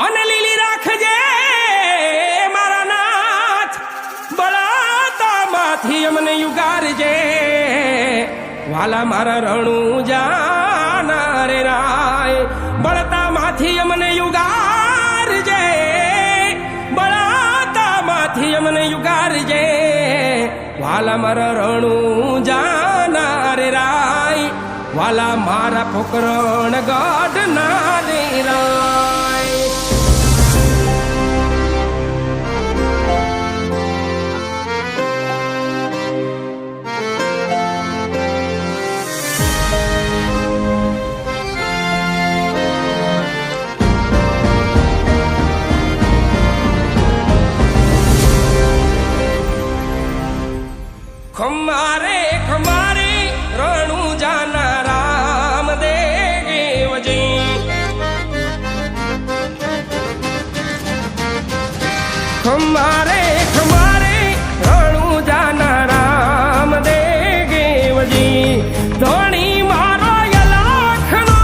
અને લીલી રાખજે મારા નાથ, બળાતામાંથી અમને યુગારજે વાલા મારા રણુ જાના રે રાય, બળતામાંથી અમને યુગારજે, બળાતામાંથી અમને યુગારજે વાલા મારા રણુ જાના રે રાય, વાલા મારા પોકરણ ગઢ ના રે રાય. ખમારે ખમારે રણુ જાના રામદેવજી, ખમારે ખમારે રણુ જાના રામદેવજી, ધોણી મારો યલાખનો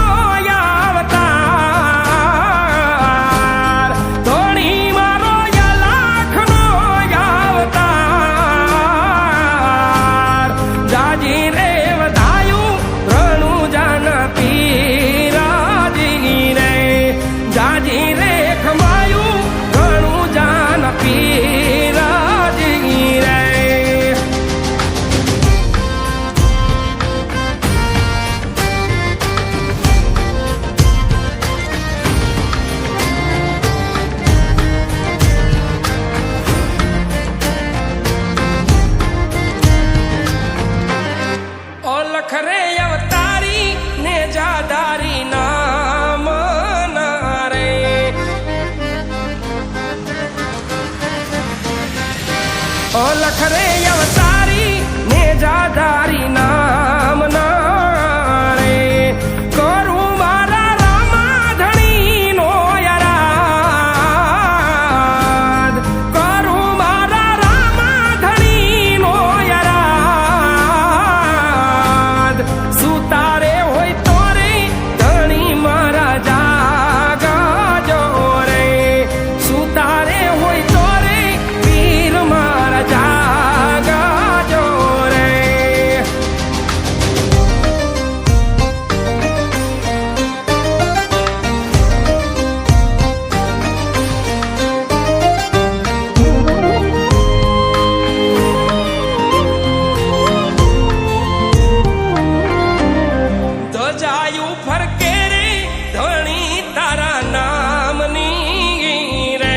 અવતાર, ધોણી મારો યલાખનો અવતાર, જાજી રે વધાયું રણુ જાના પીરાજી રે, જાજી રે ખમાયું રણુ જાના પીરાજી રે. ઓલખ રે અવતારી ને જાદારી નામ ના રે, ઓલખ રે અવતારી ને જાદારી નામ ના રે, કરું મારા રામાધણી નો યરાદ, કરું મારા રામાધણી નો યરાદ, સુતારે હોય તો રે ધણી મારા જાગજો રે, સુતારે હોય તો રે વીર મારા જાગજો રે. ધજાયું ફરકે રે ધણી તારા નામની રે,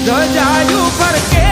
ધજાયું ફરકે